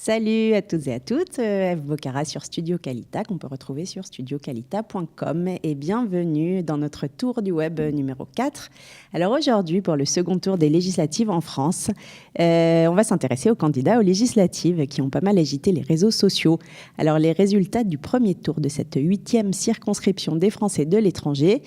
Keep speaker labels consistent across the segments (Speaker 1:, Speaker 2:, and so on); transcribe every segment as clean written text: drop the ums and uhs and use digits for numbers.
Speaker 1: Salut à toutes et à toutes, Eve Bocara sur Studio Kalita, qu'on peut retrouver sur studiokalita.com, et bienvenue dans notre tour du web numéro 4. Alors aujourd'hui, pour le second tour des législatives en France, on va s'intéresser aux candidats aux législatives qui ont pas mal agité les réseaux sociaux. Alors les résultats du premier tour de cette 8e circonscription des Français de l'étranger,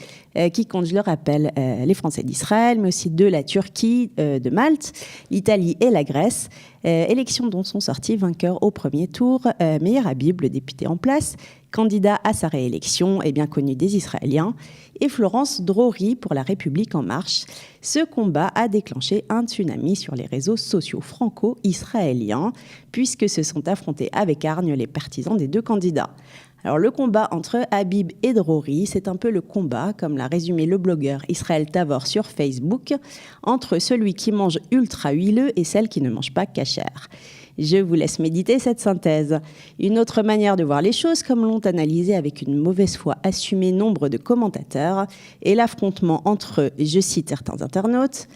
Speaker 1: qui compte, je le rappelle, les Français d'Israël, mais aussi de la Turquie, de Malte, l'Italie et la Grèce. Élections dont sont sortis vainqueurs au premier tour Meir Habib, le député en place, candidat à sa réélection et bien connu des Israéliens, et Florence Drori pour La République en marche. Ce combat a déclenché un tsunami sur les réseaux sociaux franco-israéliens, puisque se sont affrontés avec hargne les partisans des deux candidats. Alors le combat entre Habib et Drori, c'est un peu le combat, comme l'a résumé le blogueur Israël Tavor sur Facebook, entre celui qui mange ultra huileux et celle qui ne mange pas cachère. Je vous laisse méditer cette synthèse. Une autre manière de voir les choses, comme l'ont analysé avec une mauvaise foi assumée nombre de commentateurs, est l'affrontement entre, je cite certains internautes,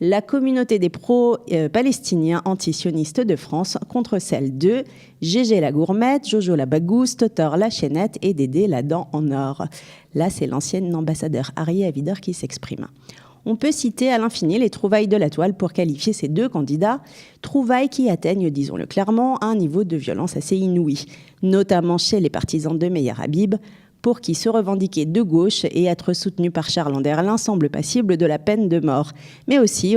Speaker 1: la communauté des pro-palestiniens anti-sionistes de France contre celle de Gégé la gourmette, Jojo la bagousse, Totor la chaînette et Dédé la dent en or. Là, c'est l'ancienne ambassadeur Harry Avider qui s'exprime. On peut citer à l'infini les trouvailles de la toile pour qualifier ces deux candidats, trouvailles qui atteignent, disons-le clairement, un niveau de violence assez inouï, notamment chez les partisans de Meir Habib, pour qui se revendiquer de gauche et être soutenu par Charles Anderlin semble passible de la peine de mort, mais aussi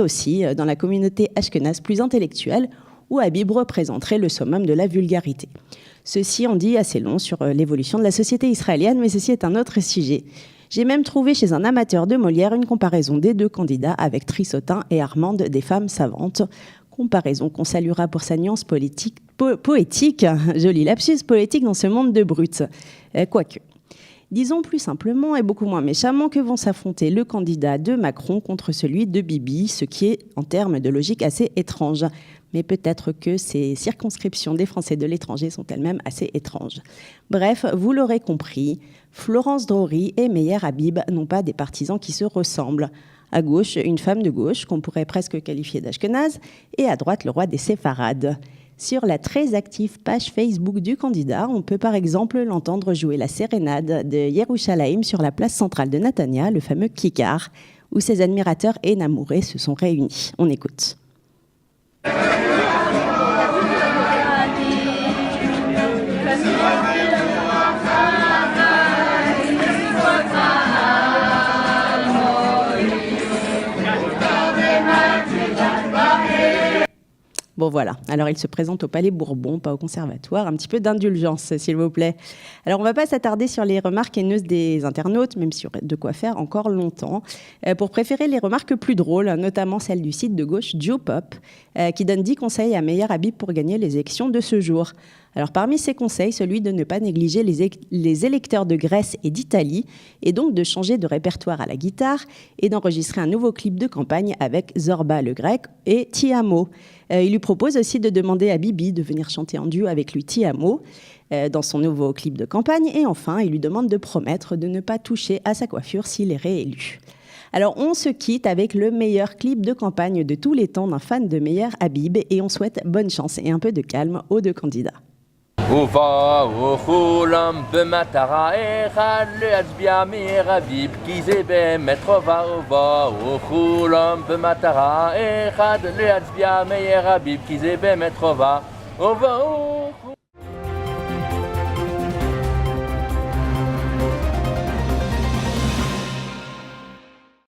Speaker 1: dans la communauté ashkénaze plus intellectuelle, où Habib représenterait le summum de la vulgarité. Ceci en dit assez long sur l'évolution de la société israélienne, mais ceci est un autre sujet. J'ai même trouvé chez un amateur de Molière une comparaison des deux candidats avec Trissotin et Armande des femmes savantes, comparaison qu'on saluera pour sa nuance poétique, joli lapsus poétique dans ce monde de brutes, quoique. Disons plus simplement et beaucoup moins méchamment que vont s'affronter le candidat de Macron contre celui de Bibi, ce qui est en termes de logique assez étrange. Mais peut-être que ces circonscriptions des Français de l'étranger sont elles-mêmes assez étranges. Bref, vous l'aurez compris, Florence Drori et Meir Habib n'ont pas des partisans qui se ressemblent. À gauche, une femme de gauche, qu'on pourrait presque qualifier d'ashkénaze, et à droite, le roi des séfarades. Sur la très active page Facebook du candidat, on peut par exemple l'entendre jouer la sérénade de Yerushalayim sur la place centrale de Netanya, le fameux Kikar, où ses admirateurs énamourés se sont réunis. On écoute. Bon voilà, alors il se présente au Palais Bourbon, pas au Conservatoire, un petit peu d'indulgence s'il vous plaît. Alors on ne va pas s'attarder sur les remarques haineuses des internautes, même s'il y aurait de quoi faire encore longtemps, pour préférer les remarques plus drôles, notamment celle du site de gauche Geopop, qui donne 10 conseils à Meir Habib pour gagner les élections de ce jour. Alors parmi ces conseils, celui de ne pas négliger les électeurs de Grèce et d'Italie, et donc de changer de répertoire à la guitare et d'enregistrer un nouveau clip de campagne avec Zorba le grec et Tiamo. Il lui propose aussi de demander à Bibi de venir chanter en duo avec lui Tiamo dans son nouveau clip de campagne. Et enfin, il lui demande de promettre de ne pas toucher à sa coiffure s'il est réélu. Alors, on se quitte avec le meilleur clip de campagne de tous les temps d'un fan de Meir Habib et on souhaite bonne chance et un peu de calme aux deux candidats.
Speaker 2: ובאו כולם במטרה אחד להצביע מאיר אביב כי זה באמת חובה ובאו כולם במטרה אחד להצביע מאיר אביב כי זה באמת חובה ובאו